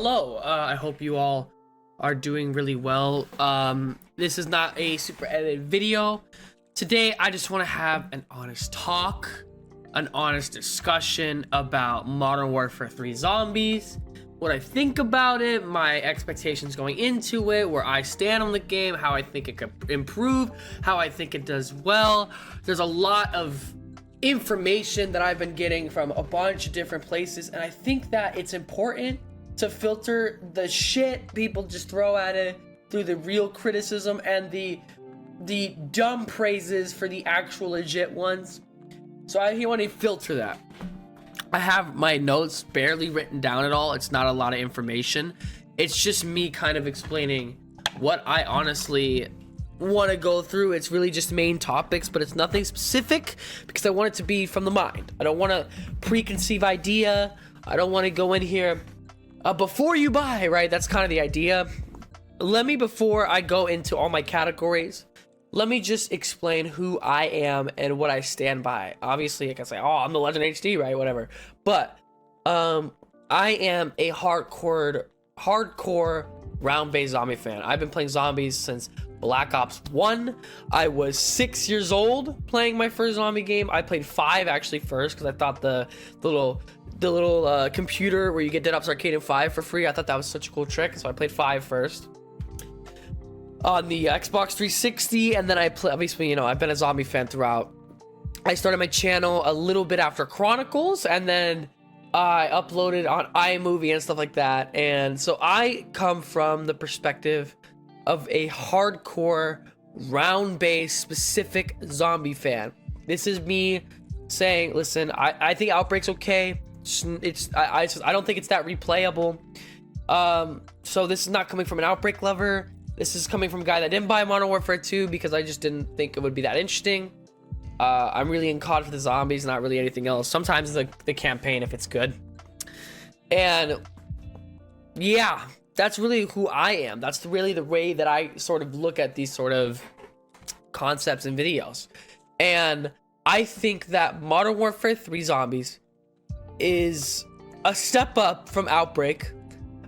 Hello, I hope you all are doing really well. This is not a super edited video. Today, I just want to have an honest talk, an honest discussion about Modern Warfare 3 Zombies, what I think about it, my expectations going into it, where I stand on the game, how I think it could improve, how I think it does well. There's a lot of information that I've been getting from a bunch of different places, and I think that it's important to filter the shit people just throw at it through the real criticism and the dumb praises for the actual legit ones. So I want to filter that. I have my notes barely written down at all. It's not a lot of information. It's just me kind of explaining what I honestly want to go through. It's really just main topics, but it's nothing specific because I want it to be from the mind. I don't want a preconceived idea. I don't want to go in here before you buy, right? That's kind of the idea. Before I go into all my categories, let me just explain who I am and what I stand by. Obviously, I can say, oh, I'm the TheLegendHD, right? Whatever. But I am a hardcore round-based zombie fan. I've been playing zombies since Black Ops 1. I was 6 years old playing my first zombie game. I played 5 actually first because I thought the little computer where you get Dead Ops Arcade in 5 for free, I thought that was such a cool trick, so I played 5 first on the Xbox 360, and then I play. Obviously, you know, I've been a zombie fan throughout. I started my channel a little bit after Chronicles, and then I uploaded on iMovie and stuff like that. And so I come from the perspective of a hardcore round-based specific zombie fan. This is me saying, listen, I think Outbreak's okay. I don't think it's that replayable. So this is not coming from an Outbreak lover. This is coming from a guy that didn't buy Modern Warfare 2 because I just didn't think it would be that interesting. I'm really in COD for the zombies, not really anything else. Sometimes the campaign if it's good. And yeah, that's really who I am. That's really the way that I sort of look at these sort of concepts and videos. And I think that Modern Warfare 3 Zombies is a step up from Outbreak.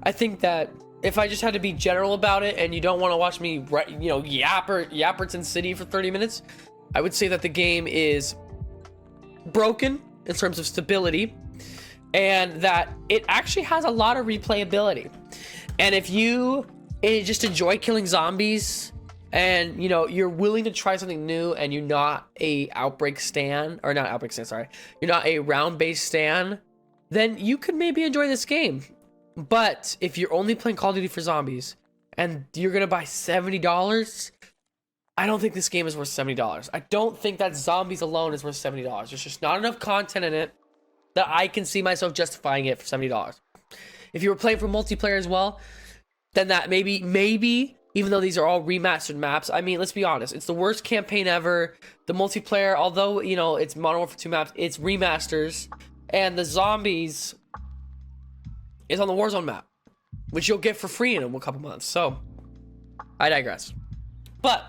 I think that if I just had to be general about it and you don't want to watch me, you know, Yapperton City for 30 minutes, I would say that the game is broken in terms of stability and that it actually has a lot of replayability. And if you just enjoy killing zombies and, you know, you're willing to try something new and you're not a Outbreak stan, or not Outbreak stan, sorry, you're not a round-based stan, then you could maybe enjoy this game. But if you're only playing Call of Duty for zombies and you're going to buy $70, I don't think this game is worth $70. I don't think that zombies alone is worth $70. There's just not enough content in it that I can see myself justifying it for $70. If you were playing for multiplayer as well, then that maybe, even though these are all remastered maps, I mean, let's be honest, it's the worst campaign ever. The multiplayer, although, you know, it's Modern Warfare 2 maps, it's remasters. And the zombies is on the Warzone map, which you'll get for free in a couple months. So, I digress. But,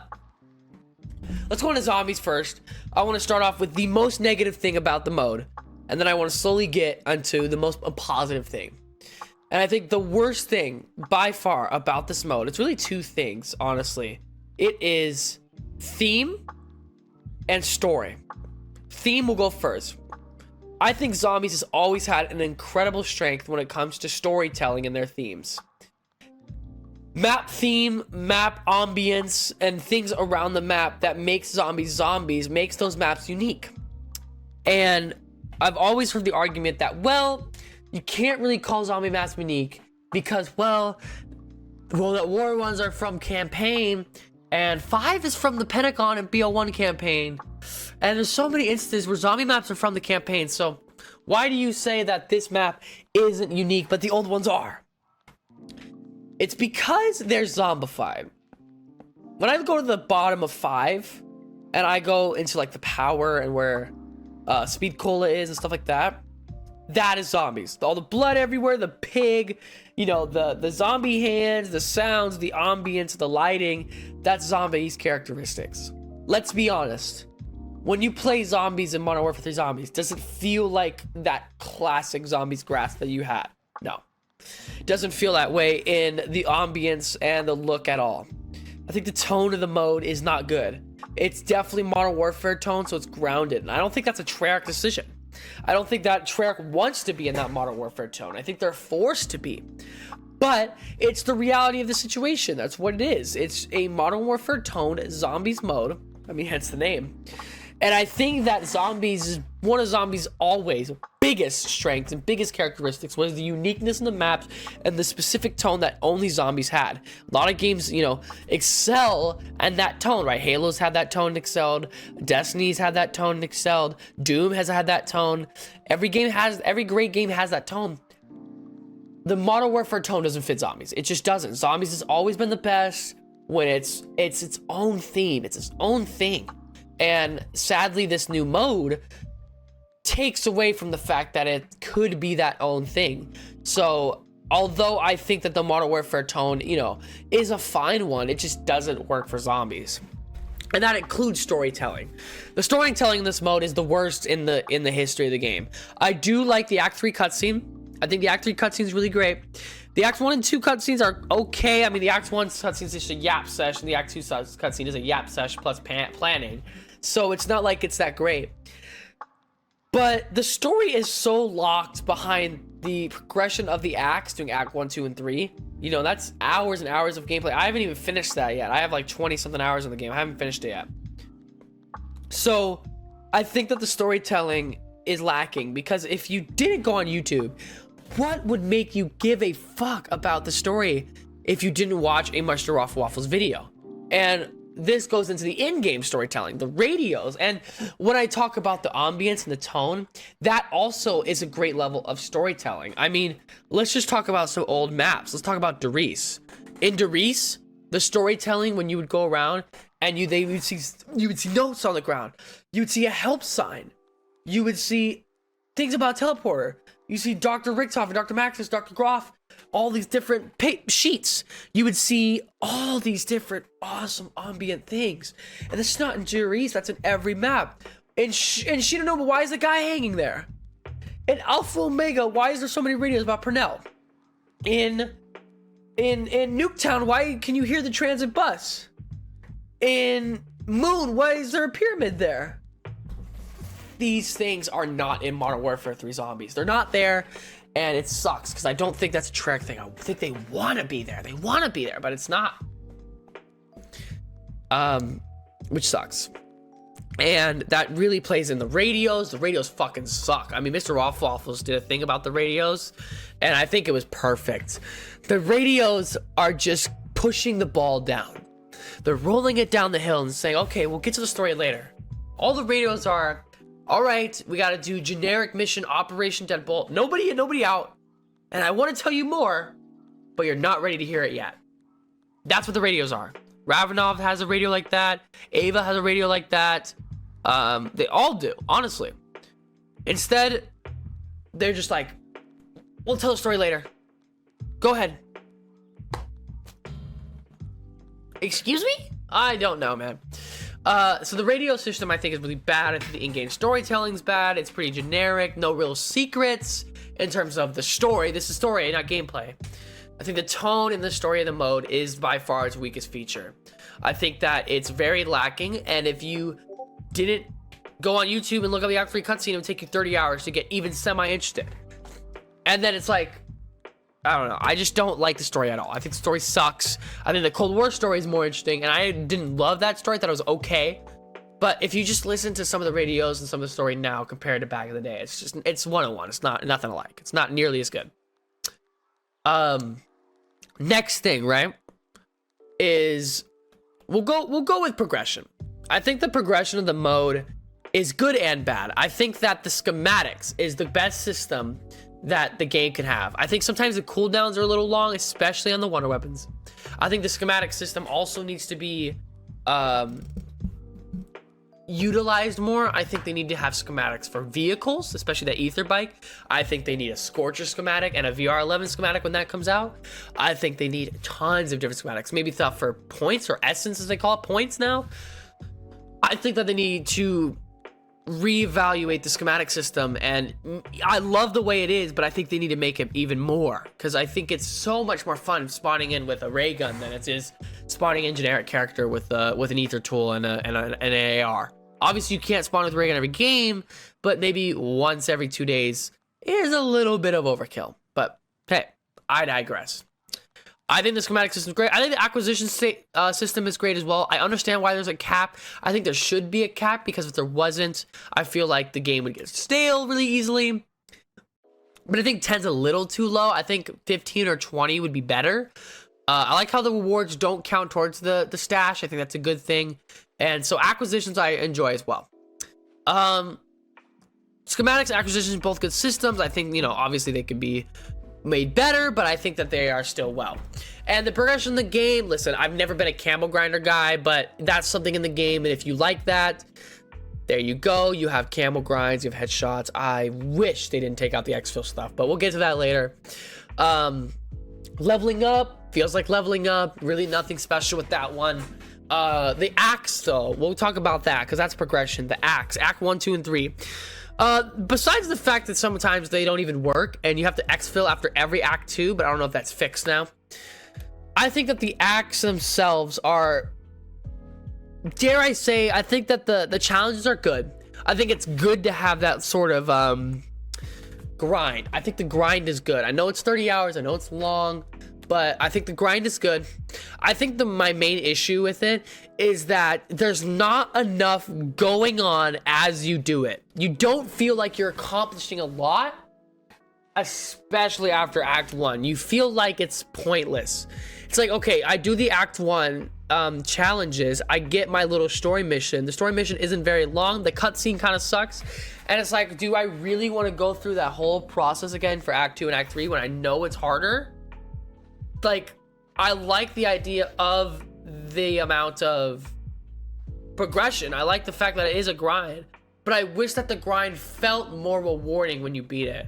let's go into zombies first. I want to start off with the most negative thing about the mode. And then I want to slowly get onto the most positive thing. And I think the worst thing by far about this mode, it's really two things, honestly. It is theme and story. Theme will go first. I think Zombies has always had an incredible strength when it comes to storytelling in their themes. Map theme, map ambience, and things around the map that makes zombies makes those maps unique. And I've always heard the argument that, well, you can't really call zombie maps unique because, well, the war ones are from campaign and 5 is from the Pentagon and BO1 campaign. And there's so many instances where zombie maps are from the campaign. So why do you say that this map isn't unique, but the old ones are? It's because they're zombified. When I go to the bottom of 5 and I go into like the power and where Speed Cola is and stuff like that, that is zombies. All the blood everywhere, the pig, you know, the zombie hands, the sounds, the ambience, the lighting, that's zombies characteristics. Let's be honest. When you play zombies in Modern Warfare 3 Zombies, does it feel like that classic zombies grasp that you had? No. Doesn't feel that way in the ambience and the look at all. I think the tone of the mode is not good. It's definitely Modern Warfare tone, so it's grounded. And I don't think that's a Treyarch decision. I don't think that Treyarch wants to be in that Modern Warfare tone. I think they're forced to be. But it's the reality of the situation. That's what it is. It's a Modern Warfare tone zombies mode. I mean, hence the name. And I think that zombies is one of zombies' always biggest strengths and biggest characteristics was the uniqueness in the maps and the specific tone that only zombies had. A lot of games, you know, excel and that tone, right? Halo's had that tone and excelled. Destiny's had that tone and excelled. Doom has had that tone. Every great game has that tone. The Modern Warfare tone doesn't fit zombies. It just doesn't. Zombies has always been the best when it's its own theme. It's its own thing. And sadly, this new mode takes away from the fact that it could be that own thing. So, although I think that the Modern Warfare tone, you know, is a fine one, it just doesn't work for zombies. And that includes storytelling. The storytelling in this mode is the worst in the history of the game. I do like the Act 3 cutscene. I think the Act 3 cutscene is really great. The Act 1 and 2 cutscenes are okay. I mean, the Act 1 cutscene is just a yap session. The Act 2 cutscene is a yap session plus planning. So it's not like it's that great. But the story is so locked behind the progression of the acts, doing Act 1, 2, and 3. You know, that's hours and hours of gameplay. I haven't even finished that yet. I have like 20-something hours in the game. I haven't finished it yet. So I think that the storytelling is lacking, because if you didn't go on YouTube, what would make you give a fuck about the story if you didn't watch a MrRoffelwaffles video? And this goes into the in-game storytelling, the radios. And when I talk about the ambience and the tone, that also is a great level of storytelling. I mean, let's just talk about some old maps. Let's talk about Derice. In Derice, the storytelling, when you would go around and you would see notes on the ground, you would see a help sign, you would see things about teleporter, you see Dr. Richtoff and Dr. Maxis, Dr. Groff, all these different sheets. You would see all these different awesome ambient things. And that's not in Derice, that's in every map. In Shinonoma, why is the guy hanging there? In Alpha Omega, why is there so many radios about Purnell? In Nuketown, why can you hear the transit bus? In Moon, why is there a pyramid there? These things are not in Modern Warfare 3 Zombies. They're not there, and it sucks, because I don't think that's a Treyarch thing. I think they want to be there. They want to be there, but it's not. Which sucks. And that really plays in the radios. The radios fucking suck. I mean, MrRoffelwaffles did a thing about the radios, and I think it was perfect. The radios are just pushing the ball down. They're rolling it down the hill and saying, okay, we'll get to the story later. All the radios are, all right, we got to do generic mission, Operation Deadbolt. Nobody in, nobody out. And I want to tell you more, but you're not ready to hear it yet. That's what the radios are. Ravenov has a radio like that. Ava has a radio like that. They all do, honestly. Instead, they're just like, we'll tell the story later. Go ahead. Excuse me? I don't know, man. So the radio system, I think, is really bad. I think the in-game storytelling's bad. It's pretty generic. No real secrets in terms of the story. This is story, not gameplay. I think the tone and the story of the mode is by far its weakest feature. I think that it's very lacking, and if you didn't go on YouTube and look up the Act 3 cutscene, it would take you 30 hours to get even semi-interested. And then it's like, I don't know. I just don't like the story at all. I think the story sucks. I think the Cold War story is more interesting, and I didn't love that story. I thought it was okay. But if you just listen to some of the radios and some of the story now compared to back in the day, it's one-on-one. It's nothing alike. It's not nearly as good. Next thing, right, is we'll go with progression. I think the progression of the mode is good and bad. I think that the schematics is the best system that the game can have. I think sometimes the cooldowns are a little long, especially on the wonder weapons. I think the schematic system also needs to be utilized more. I think they need to have schematics for vehicles, especially that ether bike. I think they need a Scorcher schematic and a VR11 schematic when that comes out. I think they need tons of different schematics. Maybe stuff for points or essence, as they call it, points now. I think that they need to reevaluate the schematic system, and I love the way it is, but I think they need to make it even more, because I think it's so much more fun spawning in with a ray gun than it is spawning in generic character with an ether tool and an AR. Obviously, you can't spawn with ray gun every game, but maybe once every 2 days is a little bit of overkill. But hey, I digress. I think the schematic system is great. I think the acquisition system is great as well. I understand why there's a cap. I think there should be a cap, because if there wasn't, I feel like the game would get stale really easily. But I think 10's a little too low. I think 15 or 20 would be better. I like how the rewards don't count towards the stash. I think that's a good thing. And so acquisitions I enjoy as well. Schematics, acquisitions, both good systems. I think, you know, obviously they could be made better, but I think that they are still well. And the progression in the game, listen, I've never been a camo grinder guy, but that's something in the game, and if you like that, there you go. You have camo grinds, you have headshots. I wish they didn't take out the exfil stuff, but we'll get to that later. Leveling up feels like leveling up. Really nothing special with that one. The axe, though, we'll talk about that, because that's progression. The axe, act 1, 2, and 3. Besides the fact that sometimes they don't even work and you have to exfil after every act 2, but I don't know if that's fixed now. I think that the acts themselves are, dare I say, I think that the challenges are good. I think it's good to have that sort of grind. I think the grind is good. I know it's 30 hours, I know it's long, but I think the grind is good. I think my main issue with it is that there's not enough going on as you do it. You don't feel like you're accomplishing a lot, especially after Act 1. You feel like it's pointless. It's like, okay, I do the Act 1 challenges. I get my little story mission. The story mission isn't very long. The cutscene kind of sucks. And it's like, do I really want to go through that whole process again for Act 2 and Act 3 when I know it's harder? Like, I like the idea of the amount of progression. I like the fact that it is a grind, but I wish that the grind felt more rewarding when you beat it.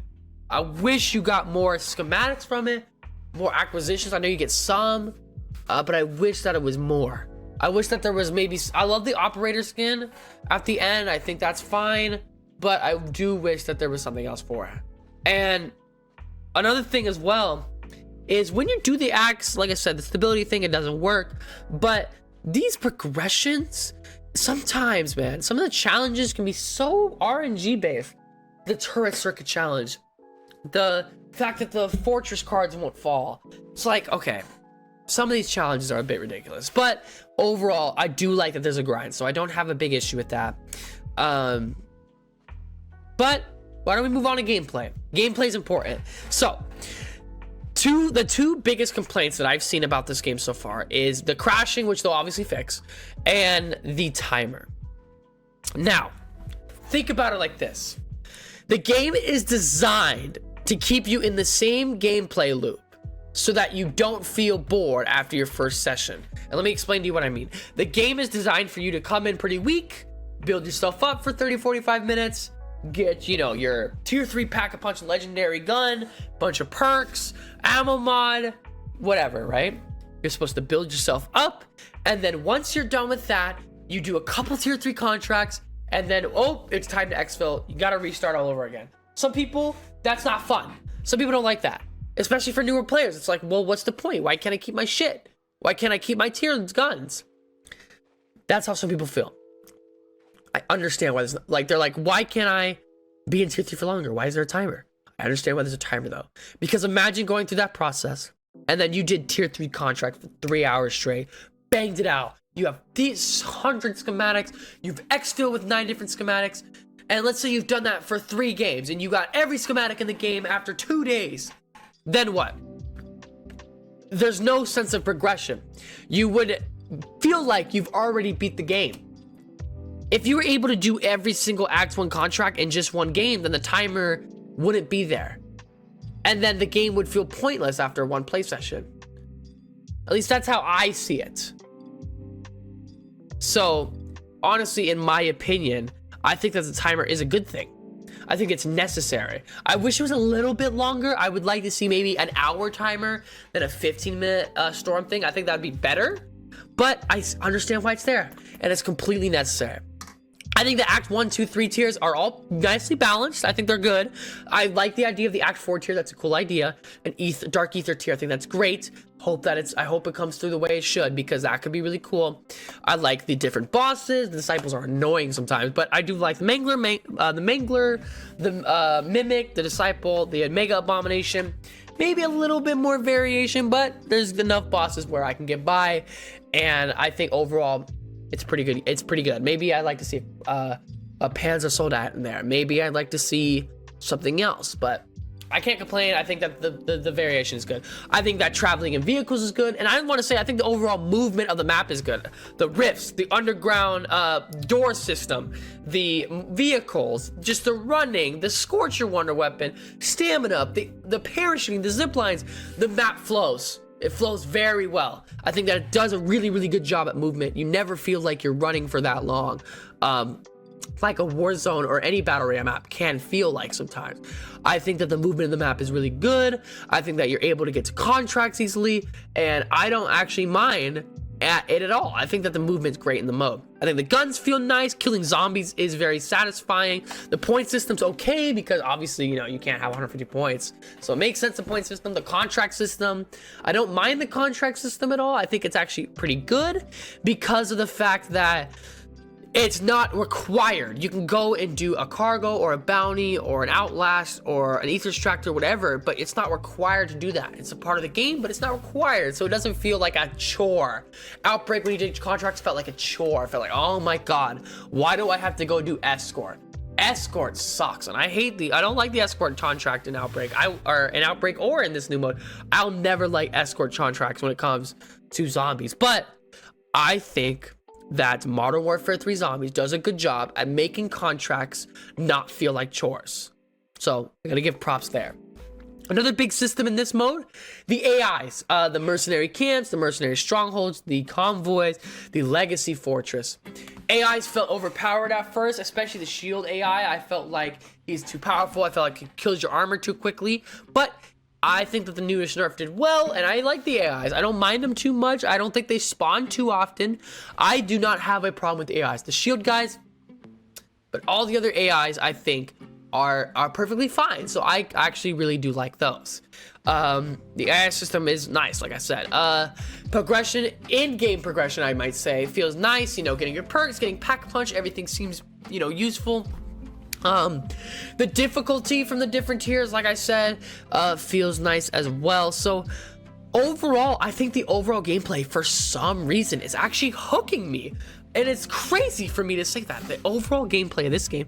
I wish you got more schematics from it, more acquisitions. I know you get some, but I wish that it was more. I wish that there was maybe, I love the operator skin at the end. I think that's fine, but I do wish that there was something else for it. And another thing as well is when you do the acts, like I said, the stability thing, it doesn't work, but these progressions, sometimes, man, some of the challenges can be so RNG based. The turret circuit challenge, the fact that the fortress cards won't fall. It's like, okay, some of these challenges are a bit ridiculous, but overall, I do like that there's a grind, so I don't have a big issue with that. But why don't we move on to gameplay? Gameplay is important. So, the two biggest complaints that I've seen about this game so far is the crashing, which they'll obviously fix, and the timer. Now, think about it like this. The game is designed to keep you in the same gameplay loop so that you don't feel bored after your first session. And let me explain to you what I mean. The game is designed for you to come in pretty weak, build yourself up for 30-45 minutes, get, you know, your tier 3 pack-a-punch legendary gun, bunch of perks, ammo mod, whatever, right? You're supposed to build yourself up, and then once you're done with that, you do a couple tier 3 contracts, and then, oh, it's time to exfil. You gotta restart all over again. Some people, that's not fun. Some people don't like that, especially for newer players. It's like, well, what's the point? Why can't I keep my shit? Why can't I keep my tier guns? That's how some people feel. I understand why there's, like, they're like, why can't I be in tier 3 for longer? Why is there a timer? I understand why there's a timer, though. Because imagine going through that process, and then you did tier 3 contract for 3 hours straight, banged it out. You have these 100 schematics, you've exfil with 9 different schematics, and let's say you've done that for 3 games, and you got every schematic in the game after 2 days. Then what? There's no sense of progression. You would feel like you've already beat the game. If you were able to do every single Act 1 contract in just one game, then the timer wouldn't be there. And then the game would feel pointless after one play session. At least that's how I see it. So, honestly, in my opinion, I think that the timer is a good thing. I think it's necessary. I wish it was a little bit longer. I would like to see maybe an hour timer than a 15-minute storm thing. I think that'd be better. But I understand why it's there, and it's completely necessary. I think the Act 1, 2, 3 tiers are all nicely balanced. I think they're good. I like the idea of the Act 4 tier. That's a cool idea. An Dark Ether tier, I think that's great. I hope it comes through the way it should, because that could be really cool. I like the different bosses. The disciples are annoying sometimes, but I do like the Mangler, the Mimic, the Disciple, the Mega Abomination. Maybe a little bit more variation, but there's enough bosses where I can get by, and I think overall it's pretty good. It's pretty good. Maybe I'd like to see a Panzer Soldat in there. Maybe I'd like to see something else, but I can't complain. I think that the variation is good. I think that traveling in vehicles is good, and I want to say I think the overall movement of the map is good. The rifts, the underground door system, the vehicles, just the running, the Scorcher Wonder Weapon, stamina, the parachuting, the zip lines, the map flows. It flows very well. I think that it does a really, really good job at movement. You never feel like you're running for that long. Like a Warzone or any Battle Royale map can feel like sometimes. I think that the movement of the map is really good. I think that you're able to get to contracts easily, and I don't actually mind it at all. I think that the movement's great in the mode. I think the guns feel nice. Killing zombies is very satisfying. The point system's okay, because obviously, you know, you can't have 150 points. So it makes sense, the point system. The contract system, I don't mind the contract system at all. I think it's actually pretty good because of the fact that it's not required. You can go and do a cargo or a bounty or an outlast or an ether extractor or whatever, but it's not required to do that. It's a part of the game, but it's not required, so it doesn't feel like a chore. Outbreak, when you did contracts, felt like a chore. I felt like, oh my god, why do I have to go do escort? Escort sucks, and I don't like the escort contract in Outbreak. Or in this new mode. I'll never like escort contracts when it comes to zombies, but I think that Modern Warfare 3 Zombies does a good job at making contracts not feel like chores. So I gotta give props there. Another big system in this mode, the AIs, the mercenary camps, the mercenary strongholds, the convoys, the legacy fortress. AIs felt overpowered at first, especially the shield AI. I felt like he's too powerful. I felt like he kills your armor too quickly, but I think that the newest nerf did well, and I like the AIs. I don't mind them too much. I don't think they spawn too often. I do not have a problem with the AIs. The shield guys, but all the other AIs, I think, are perfectly fine. So I actually really do like those. The AI system is nice, like I said. Progression, in-game progression, I might say, feels nice. You know, getting your perks, getting pack-a-punch, everything seems, you know, useful. The difficulty from the different tiers, like I said, feels nice as well. So overall, I think the overall gameplay, for some reason, is actually hooking me. And it's crazy for me to say that. The overall gameplay of this game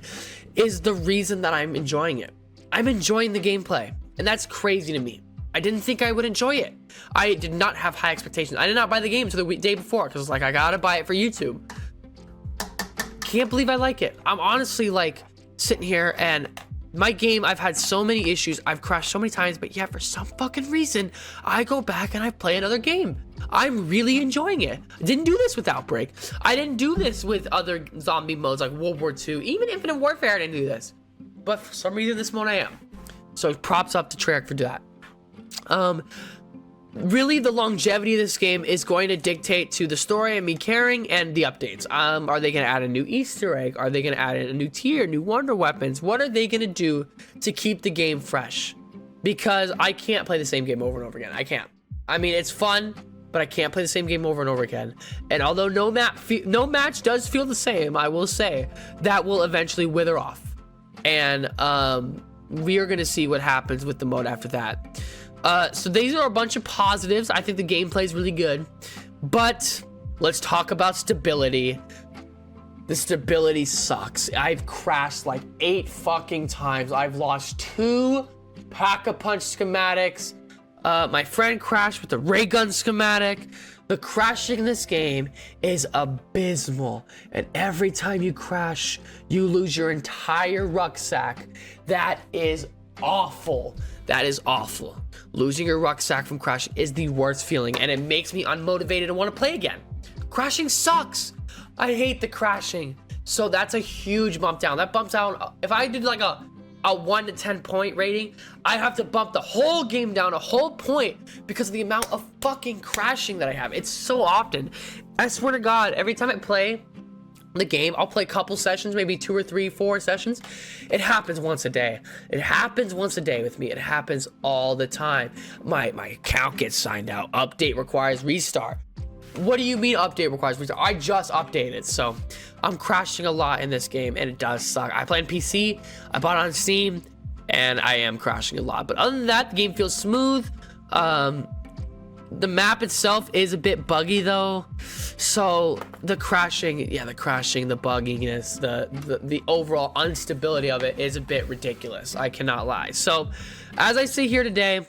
is the reason that I'm enjoying it. I'm enjoying the gameplay, and that's crazy to me. I didn't think I would enjoy it. I did not have high expectations. I did not buy the game until the day before, because like, I gotta buy it for YouTube. Can't believe I like it. I'm honestly like sitting here, and my game, I've had so many issues, I've crashed so many times, but yeah, for some fucking reason, I go back and I play another game. I'm really enjoying it. I didn't do this with Outbreak. I didn't do this with other zombie modes like World War II. Even Infinite Warfare, I didn't do this. But for some reason, this mode I am. So props up to Treyarch for that. Really, the longevity of this game is going to dictate to the story and me caring and the updates. Are they going to add a new Easter egg? Are they going to add in a new tier, new wonder weapons? What are they going to do to keep the game fresh? Because I can't play the same game over and over again. I can't. I mean, it's fun, but I can't play the same game over and over again. And although no match does feel the same, I will say that will eventually wither off. And we are going to see what happens with the mode after that. So these are a bunch of positives. I think the gameplay is really good, but let's talk about stability. The stability sucks. I've crashed like 8 fucking times. I've lost 2 pack-a-punch schematics. My friend crashed with the ray gun schematic. The crashing in this game is abysmal, and every time you crash, you lose your entire rucksack. That is awful. That is awful. Losing your rucksack from crashing is the worst feeling, and it makes me unmotivated to want to play again. Crashing sucks. I hate the crashing. So that's a huge bump down. That bumps out. If I did like a 1 to 10 point rating, I have to bump the whole game down a whole point because of the amount of fucking crashing that I have. It's so often. I swear to God, every time I play, the game. I'll play a couple sessions, maybe 2 or 3, 4 sessions. It happens once a day. It happens once a day with me. It happens all the time. My account gets signed out. Update requires restart. What do you mean update requires restart? I just updated, so I'm crashing a lot in this game, and it does suck. I play on PC, I bought it on Steam, and I am crashing a lot. But other than that, the game feels smooth. The map itself is a bit buggy though, so the crashing, the bugginess, the overall instability of it is a bit ridiculous. I cannot lie. So as I sit here today,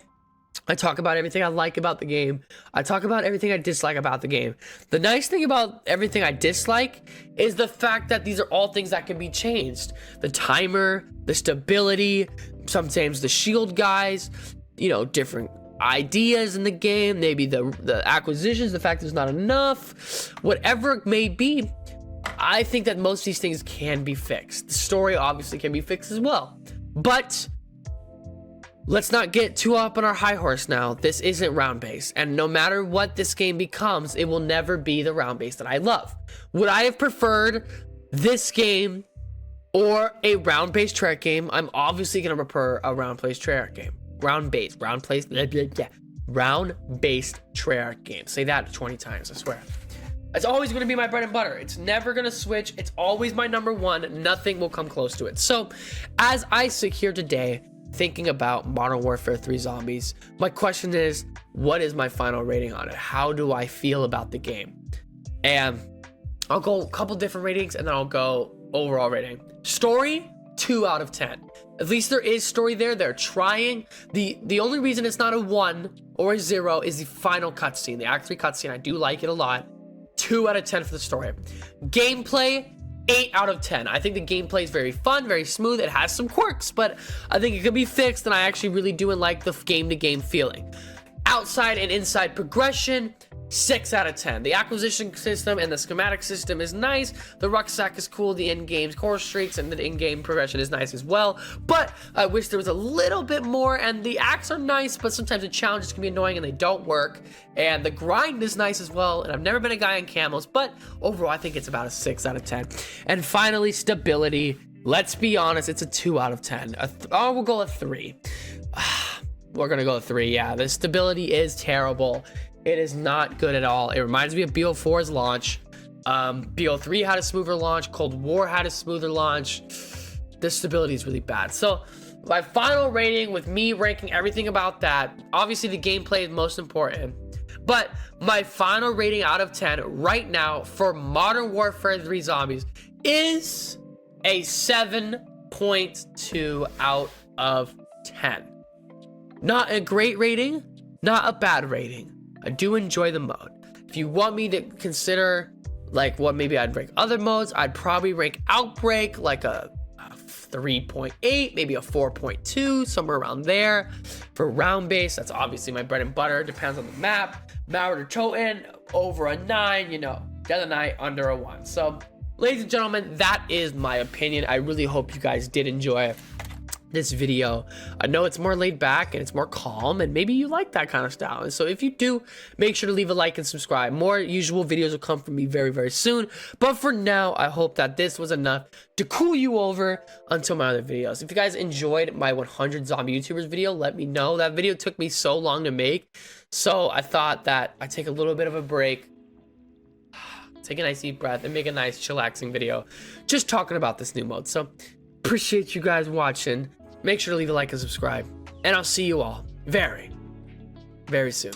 I talk about everything I like about the game. I talk about everything I dislike about the game. The nice thing about everything I dislike is the fact that these are all things that can be changed. The timer, the stability, sometimes the shield guys, you know, different ideas in the game, maybe the acquisitions, the fact there's not enough, whatever it may be. I think that most of these things can be fixed. The story obviously can be fixed as well, but let's not get too up on our high horse now. This isn't round based, and no matter what this game becomes, it will never be the round based that I love. Would I have preferred this game or a round based Treyarch game? I'm obviously gonna prefer a round based Treyarch game. Round based Treyarch game. Say that 20 times, I swear. It's always going to be my bread and butter. It's never going to switch. It's always my number one. Nothing will come close to it. So as I sit here today thinking about Modern Warfare 3 Zombies, my question is, what is my final rating on it? How do I feel about the game? And I'll go a couple different ratings, and then I'll go overall rating. Story, 2 out of 10. At least there is story there. They're trying. The only reason it's not a 1 or a 0 is the final cutscene, the Act 3 cutscene. I do like it a lot. 2 out of 10 for the story. Gameplay, 8 out of 10. I think the gameplay is very fun, very smooth. It has some quirks, but I think it could be fixed, and I actually really do like the game-to-game feeling. Outside and inside progression, 6 out of 10. The acquisition system and the schematic system is nice. The rucksack is cool. The in-game core streaks and the in-game progression is nice as well. But I wish there was a little bit more. And the acts are nice, but sometimes the challenges can be annoying and they don't work. And the grind is nice as well. And I've never been a guy on camos, but overall I think it's about a 6 out of 10. And finally, stability. Let's be honest, it's a 2 out of 10. We'll go a 3. We're gonna go a 3. Yeah, the stability is terrible. It is not good at all. It reminds me of BO4's launch. BO3 had a smoother launch. Cold War had a smoother launch. The stability is really bad. So my final rating, with me ranking everything about that, obviously the gameplay is most important, but my final rating out of 10 right now for Modern Warfare 3 Zombies is a 7.2 out of 10. Not a great rating, not a bad rating. I do enjoy the mode. If you want me to consider like what maybe I'd rank other modes, I'd probably rank Outbreak like a 3.8, maybe a 4.2, somewhere around there. For round base, that's obviously my bread and butter. Depends on the map. Mauer to Choten, over a 9, you know, the other night under a 1. So, ladies and gentlemen, that is my opinion. I really hope you guys did enjoy this video. I know it's more laid back and it's more calm, and maybe you like that kind of style. And so if you do, make sure to leave a like and subscribe. More usual videos will come from me very, very soon. But for now, I hope that this was enough to cool you over until my other videos. If you guys enjoyed my 100 zombie YouTubers video, let me know. That video took me so long to make, so I thought that I'd take a little bit of a break, take a nice deep breath, and make a nice chillaxing video just talking about this new mode. So appreciate you guys watching. Make sure to leave a like and subscribe, and I'll see you all very, very soon.